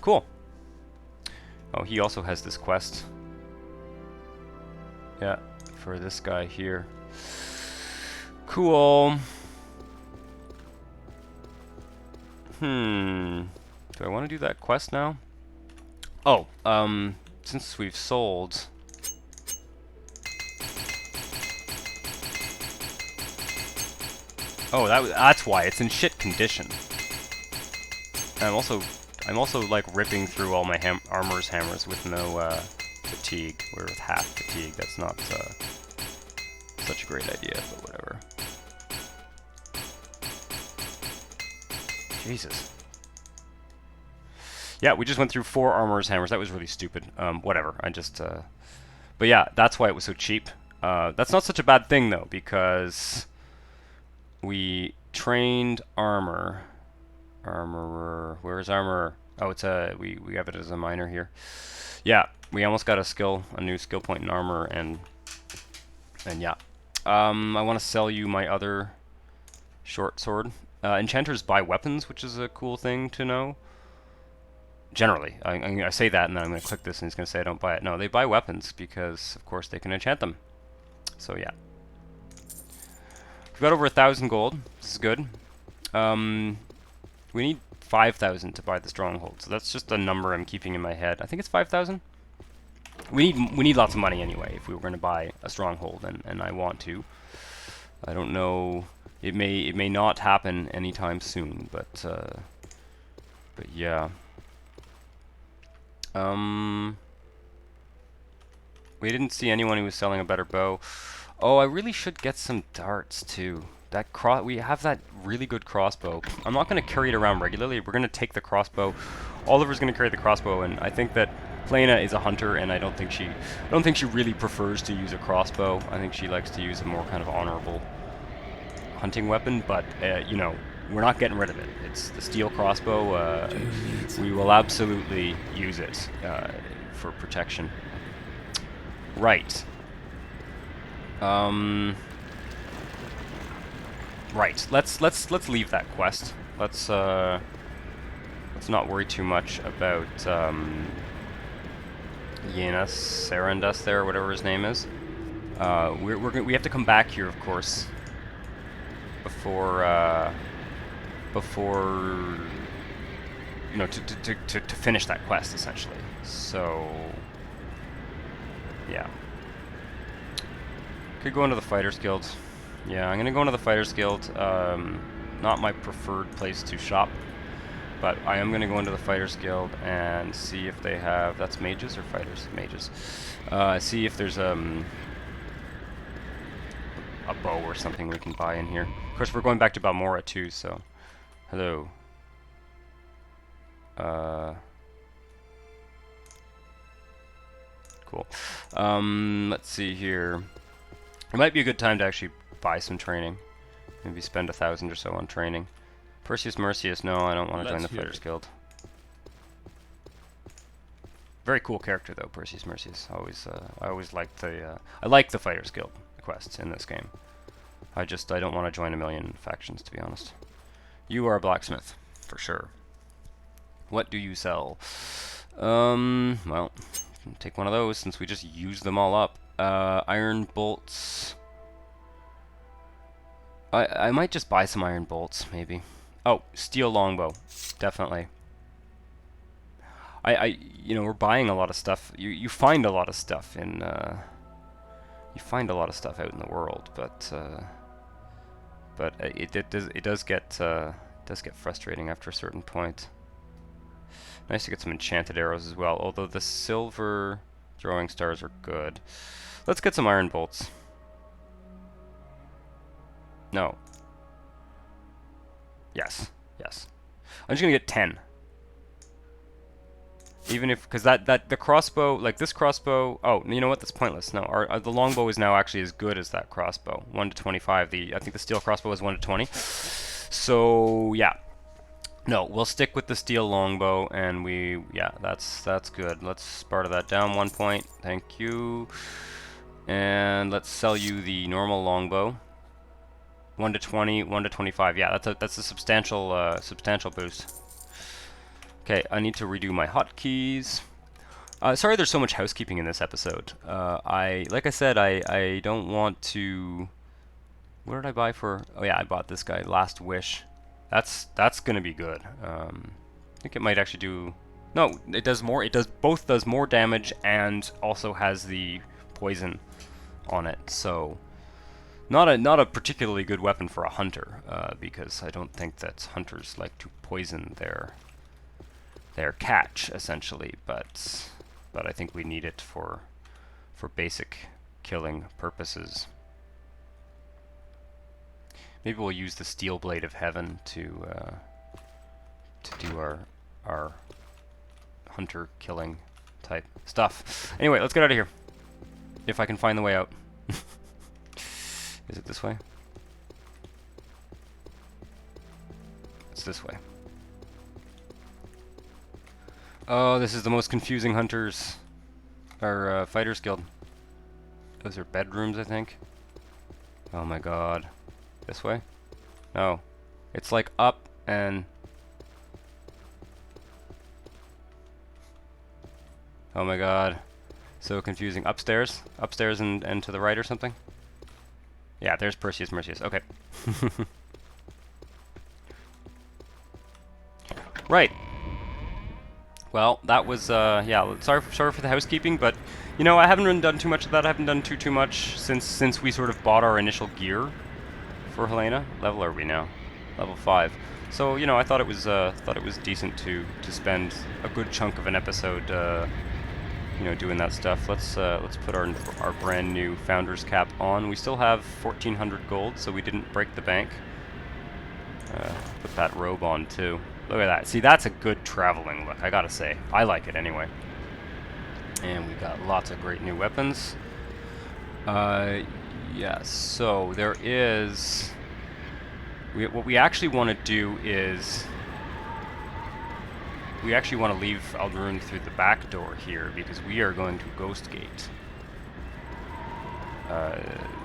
Cool. Oh, he also has this quest. Yeah, for this guy here. Cool. Do I want to do that quest now? Oh, since we've sold... Oh, that's why it's in shit condition. I'm also like ripping through all my armor's hammers with no fatigue, or with half fatigue. That's not such a great idea, but whatever. Jesus. Yeah, we just went through 4 armor's hammers. That was really stupid. Whatever. I just but yeah, that's why it was so cheap. That's not such a bad thing though, because we trained armor. Armorer. Where's armor? Oh, it's we have it as a minor here. Yeah, we almost got a new skill point in armor, and yeah. I want to sell you my other short sword. Enchanters buy weapons, which is a cool thing to know. Generally, I say that, and then I'm going to click this, and it's going to say I don't buy it. No, they buy weapons because, of course, they can enchant them. So yeah, we've got over 1,000 gold. This is good. We need 5,000 to buy the stronghold, so that's just a number I'm keeping in my head. I think it's 5,000. We need lots of money anyway if we were going to buy a stronghold, and I want to. I don't know. It may not happen anytime soon, but yeah. We didn't see anyone who was selling a better bow. Oh, I really should get some darts too. We have that really good crossbow. I'm not going to carry it around regularly. We're going to take the crossbow. Oliver's going to carry the crossbow, and I think that Hlena is a hunter, and I don't think she really prefers to use a crossbow. I think she likes to use a more kind of honorable hunting weapon. But you know, we're not getting rid of it. It's the steel crossbow. We will absolutely use it for protection. Right. Right. Let's leave that quest. Let's not worry too much about Yenas Sarandus there, whatever his name is. We have to come back here, of course, before you know, to finish that quest essentially. So yeah, could go into the Fighters Guild. Yeah, I'm gonna go into the Fighters Guild. Not my preferred place to shop, but I am gonna go into the Fighters Guild and see if they have. That's mages or fighters? Mages. See if there's a bow or something we can buy in here. Of course, we're going back to Balmora too. So, hello. Cool. Let's see here. It might be a good time to actually buy some training. Maybe spend 1,000 or so on training. Perseus Mercius, no, I don't want to join the Fighters Guild. Very cool character though, Perseus Mercius. I always liked the I like the Fighters Guild quests in this game. I don't want to join a million factions, to be honest. You are a blacksmith, for sure. What do you sell? Well, take one of those since we just used them all up. Iron bolts. I might just buy some iron bolts, maybe. Oh, steel longbow, definitely. You know, we're buying a lot of stuff. You find a lot of stuff in you find a lot of stuff out in the world, but it does get frustrating after a certain point. Nice to get some enchanted arrows as well, although the silver throwing stars are good. Let's get some iron bolts. No. Yes. Yes. I'm just gonna get 10. Even if, because the crossbow, like this crossbow, oh, you know what, that's pointless. No, the longbow is now actually as good as that crossbow. 1 to 25, I think the steel crossbow is 1 to 20. So, yeah. No, we'll stick with the steel longbow, and yeah, that's good. Let's Sparta that down 1 point, thank you. And let's sell you the normal longbow. 1 to 20, 1 to 25, yeah, that's a substantial boost. Okay, I need to redo my hotkeys. Sorry there's so much housekeeping in this episode. Like I said, I don't want to... What did I buy for... Oh yeah, I bought this guy, Last Wish. That's gonna be good. I think it might actually do... No, it does more. It does more damage and also has the poison on it. So not a particularly good weapon for a hunter, because I don't think that hunters like to poison their catch essentially, but I think we need it for basic killing purposes. Maybe we'll use the Steel Blade of Heaven to do our hunter killing type stuff. Anyway, let's get out of here. If I can find the way out. Is it this way? It's this way. Oh, this is the most confusing hunters or fighters guild. Those are bedrooms, I think. Oh my god. This way? No. It's like up and... Oh my god. So confusing. Upstairs? Upstairs and to the right or something? Yeah, there's Perseus, Merceus. Okay. Right. Well, that was, yeah, sorry for the housekeeping, but, you know, I haven't really done too much of that. I haven't done too much since we sort of bought our initial gear for Hlena. Level are we now? Level 5. So, you know, I thought it was decent to spend a good chunk of an episode, you know, doing that stuff. Let's put our brand new Founder's Cap on. We still have 1,400 gold, so we didn't break the bank. Put that robe on too. Look at that. See, that's a good traveling look, I gotta say. I like it anyway. And we got lots of great new weapons. Yes, so there is... what we actually want to do is... We actually want to leave Ald'ruhn through the back door here, because we are going to Ghost Gate.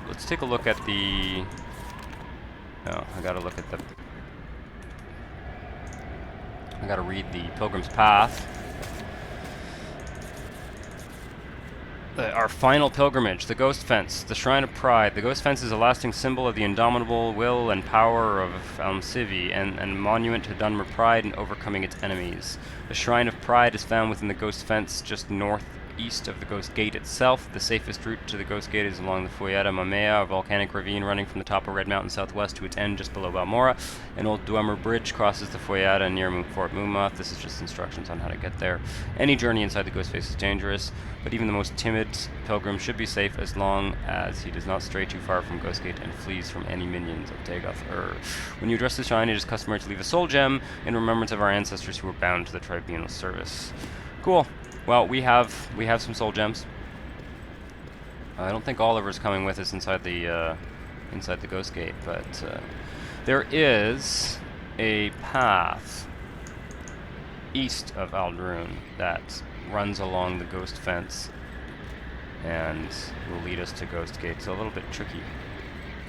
Let's take a look at the... No, I gotta look at the... I gotta read the Pilgrim's Path. Our final pilgrimage, the Ghost Fence, the Shrine of Pride. The Ghost Fence is a lasting symbol of the indomitable will and power of Almsivi, and a monument to Dunmer pride in overcoming its enemies. The Shrine of Pride is found within the Ghost Fence, just northeast of the Ghost Gate itself. The safest route to the Ghost Gate is along the Foyada Mamea, a volcanic ravine running from the top of Red Mountain southwest to its end just below Balmora. An old Dwemer bridge crosses the Foyada near Fort Mumath. This is just instructions on how to get there. Any journey inside the Ghost Face is dangerous, but even the most timid pilgrim should be safe as long as he does not stray too far from Ghost Gate and flees from any minions of Dagoth. When you address the shrine, it is customary to leave a soul gem in remembrance of our ancestors who were bound to the tribunal service. Cool. Well, we have some soul gems. I don't think Oliver's coming with us inside the Ghost Gate, but there is a path east of Ald'ruhn that runs along the Ghost Fence and will lead us to Ghost Gate. It's a little bit tricky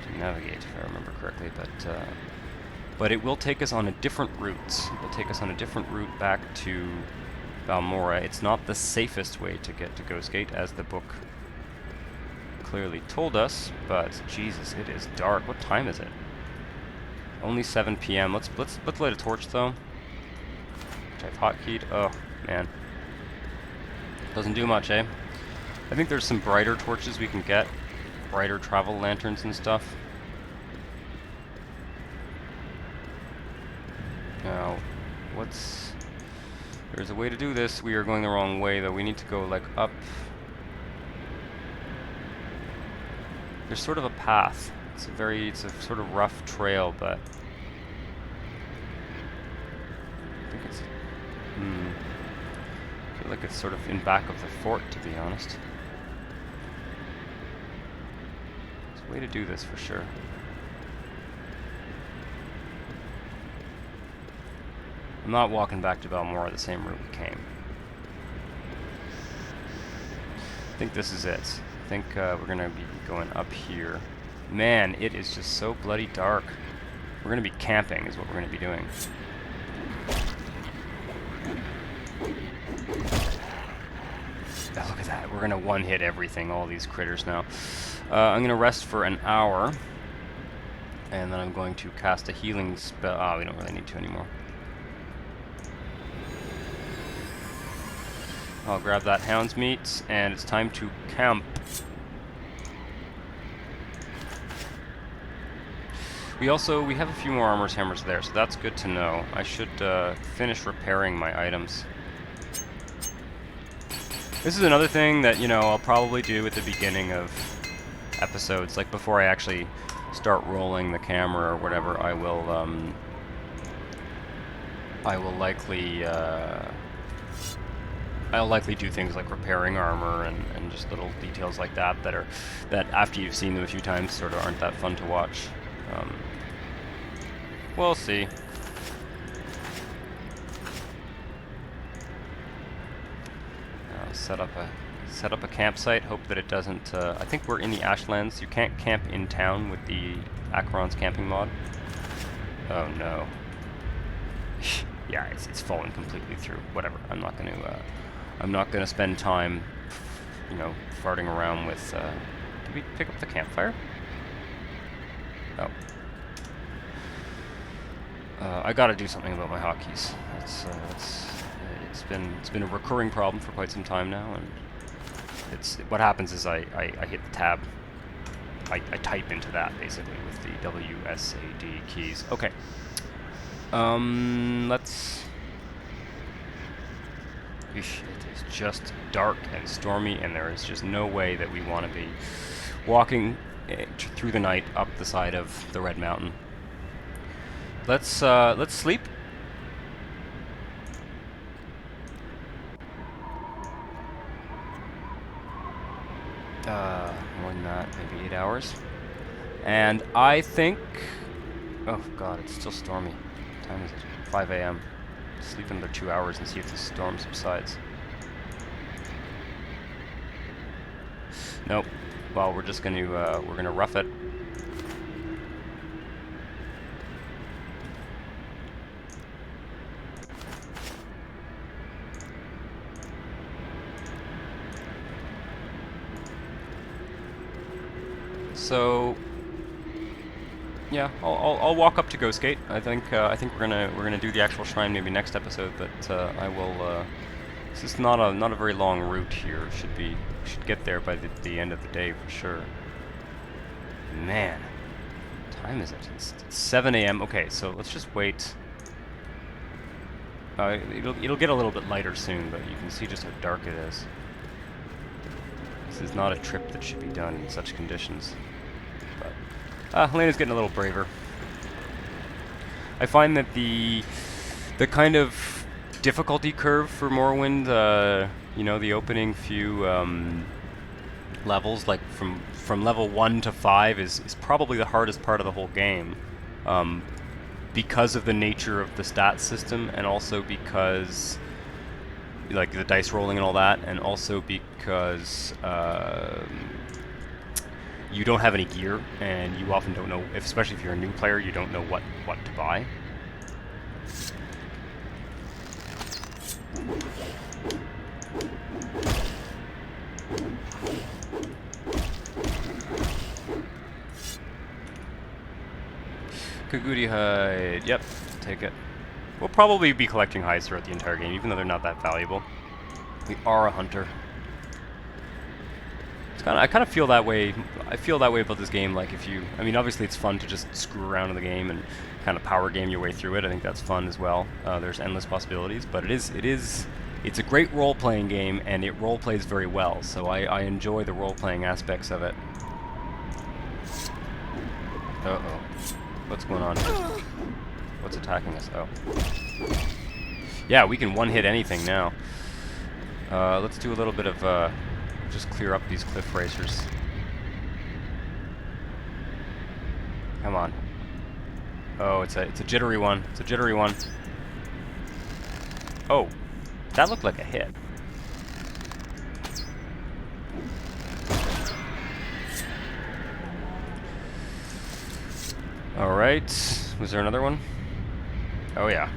to navigate, if I remember correctly, but it will take us on a different route. It will take us on a different route back to Balmora. It's not the safest way to get to Ghost Gate, as the book clearly told us, but Jesus, it is dark. What time is it? Only 7 p.m. Let's light a torch though, which I've hotkeyed. Oh man, doesn't do much, eh? I think there's some brighter torches we can get, brighter travel lanterns and stuff. Now, there's a way to do this. We are going the wrong way though. We need to go like up. There's sort of a path. It's a sort of rough trail, but I think it's I feel like it's sort of in back of the fort, to be honest. There's a way to do this for sure. I'm not walking back to Balmora the same route we came. I think this is it. I think we're gonna be going up here. Man, it is just so bloody dark. We're gonna be camping is what we're gonna be doing. look at that. We're going to one-hit everything, all these critters now. I'm going to rest for an hour. And then I'm going to cast a healing spell. Oh, we don't really need to anymore. I'll grab that hound's meat, and it's time to camp. We have a few more armor's hammers there, so that's good to know. I should finish repairing my items. This is another thing that, you know, I'll probably do at the beginning of episodes, like before I actually start rolling the camera or whatever. I'll likely do things like repairing armor and just little details like that that after you've seen them a few times sort of aren't that fun to watch. We'll see. Set up a campsite. Hope that it doesn't. I think we're in the Ashlands. You can't camp in town with the Acheron's camping mod. Oh no. Yeah, it's fallen completely through. Whatever. I'm not gonna spend time, you know, farting around with. Did we pick up the campfire? Oh. I gotta do something about my hotkeys. It's been a recurring problem for quite some time now, and what happens is I hit the tab. I type into that basically with the WSAD keys. Okay. Let's. It is just dark and stormy, and there is just no way that we want to be walking through the night up the side of the Red Mountain. Let's sleep. More than that, maybe 8 hours. And I think... Oh god, it's still stormy. What time is it? 5 a.m. Sleep another 2 hours and see if the storm subsides. Nope. Well, we're just gonna rough it. So yeah, I'll walk up to Ghostgate. I think we're gonna do the actual shrine maybe next episode, but I will. This is not a very long route here. Should get there by the end of the day for sure. Man, what time is it? It's 7 a.m. Okay, so let's just wait. It'll get a little bit lighter soon, but you can see just how dark it is. This is not a trip that should be done in such conditions. But Hlena's getting a little braver. I find that the kind of difficulty curve for Morrowind, you know, the opening few levels, like from level 1 to 5, is probably the hardest part of the whole game, because of the nature of the stat system, and also because like the dice rolling and all that, and also because you don't have any gear, and you often don't know, especially if you're a new player, you don't know what to buy. Kagudi hide. Yep, take it. We'll probably be collecting hides throughout the entire game, even though they're not that valuable. We are a hunter. I kind of feel that way. I feel that way about this game. Like I mean, obviously it's fun to just screw around in the game and kind of power game your way through it. I think that's fun as well. There's endless possibilities, but it's a great role-playing game, and it role-plays very well. So I enjoy the role-playing aspects of it. Uh-oh. What's going on here? What's attacking us? Oh. Yeah, we can one-hit anything now. Let's do a little bit of, just clear up these cliff racers. Come on. Oh, it's a jittery one. It's a jittery one. Oh, that looked like a hit. Alright. Was there another one? Oh, yeah.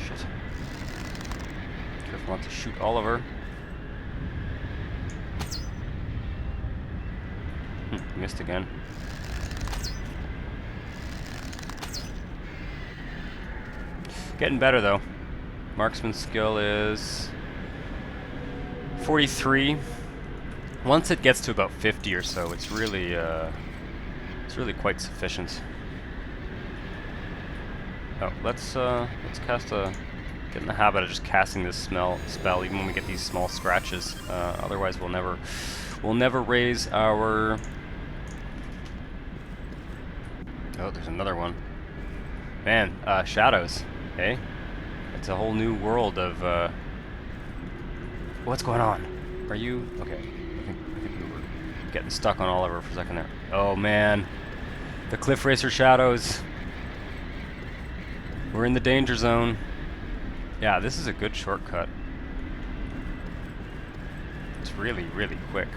Shit. Want to shoot Oliver. Missed again. Getting better though. Marksman skill is 43. Once it gets to about 50 or so, it's really quite sufficient. Oh, let's cast a. Get in the habit of just casting this spell even when we get these small scratches. Otherwise, we'll never raise our. Oh, there's another one. Man, shadows. Hey, it's a whole new world of. What's going on? Are you okay? I think we were getting stuck on Oliver for a second there. Oh man, the Cliff Racer shadows. We're in the danger zone. Yeah, this is a good shortcut. It's really, really quick.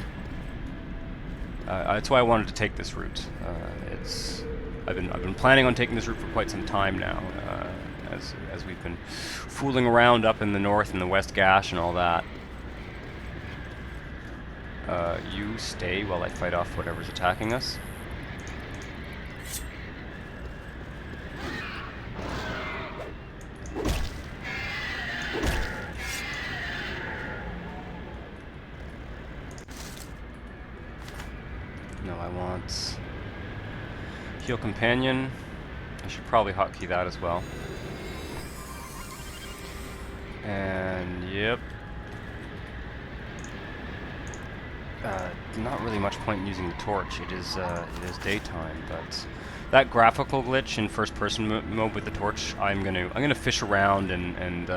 That's why I wanted to take this route. I've been planning on taking this route for quite some time now, as we've been fooling around up in the north and the West Gash and all that. You stay while I fight off whatever's attacking us. No, I want Heal Companion. I should probably hotkey that as well. And yep. Not really much point in using the torch. It is daytime, but that graphical glitch in first-person mode with the torch, I'm gonna fish around and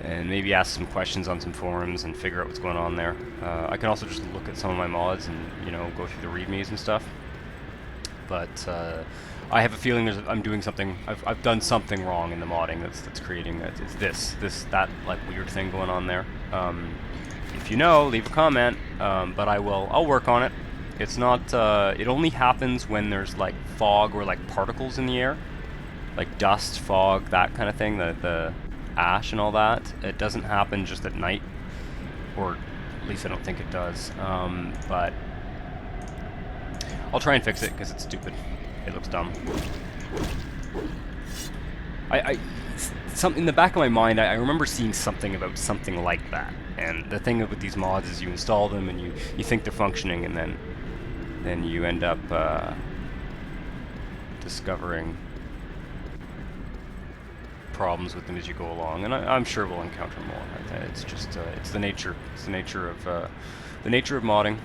maybe ask some questions on some forums and figure out what's going on there. I can also just look at some of my mods and go through the readmes and stuff. But I have a feeling I'm doing something. I've done something wrong in the modding that's creating that like weird thing going on there. If you know, leave a comment. But I'll work on it. It's not. It only happens when there's like fog or like particles in the air, like dust, fog, that kind of thing. The ash and all that. It doesn't happen just at night, or at least I don't think it does. But I'll try and fix it because it's stupid. It looks dumb. Something in the back of my mind, I remember seeing something about something like that. And the thing with these mods is you install them and you think they're functioning, and then you end up discovering problems with them as you go along. And I'm sure we'll encounter more. It's just it's the nature of modding.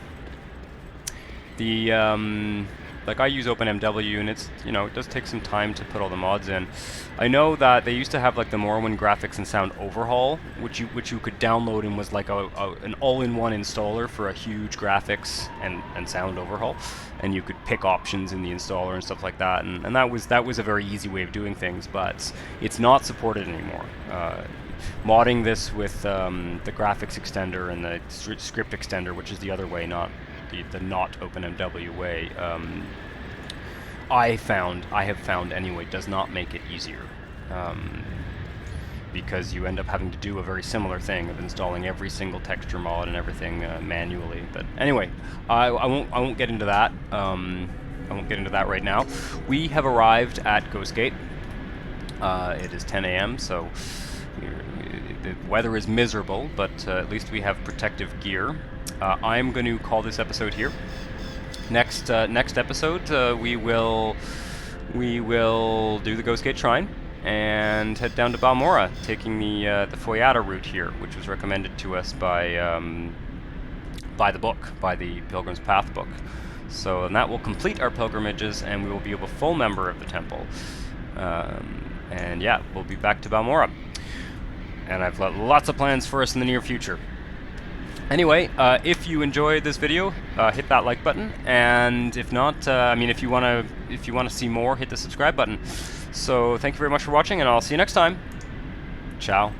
Like I use OpenMW, and it's it does take some time to put all the mods in. I know that they used to have like the Morrowind graphics and sound overhaul, which you could download and was like an all-in-one installer for a huge graphics and sound overhaul, and you could pick options in the installer and stuff like that, and that was a very easy way of doing things, but it's not supported anymore. Modding this with the graphics extender and the script extender, which is the other way, not the not OpenMW way, I have found anyway, does not make it easier, because you end up having to do a very similar thing of installing every single texture mod and everything manually. But anyway, I won't get into that. I won't get into that right now. We have arrived at Ghostgate. It is 10 a.m. so the weather is miserable, but at least we have protective gear. I'm going to call this episode here. Next episode, we will do the Ghostgate Shrine and head down to Balmora, taking the Foyata route here, which was recommended to us by the book, by the Pilgrim's Path book. So, and that will complete our pilgrimages, and we will be a full member of the temple. And yeah, we'll be back to Balmora. And I've got lots of plans for us in the near future. Anyway, if you enjoyed this video, hit that like button, and if not, if you wanna see more, hit the subscribe button. So thank you very much for watching, and I'll see you next time. Ciao.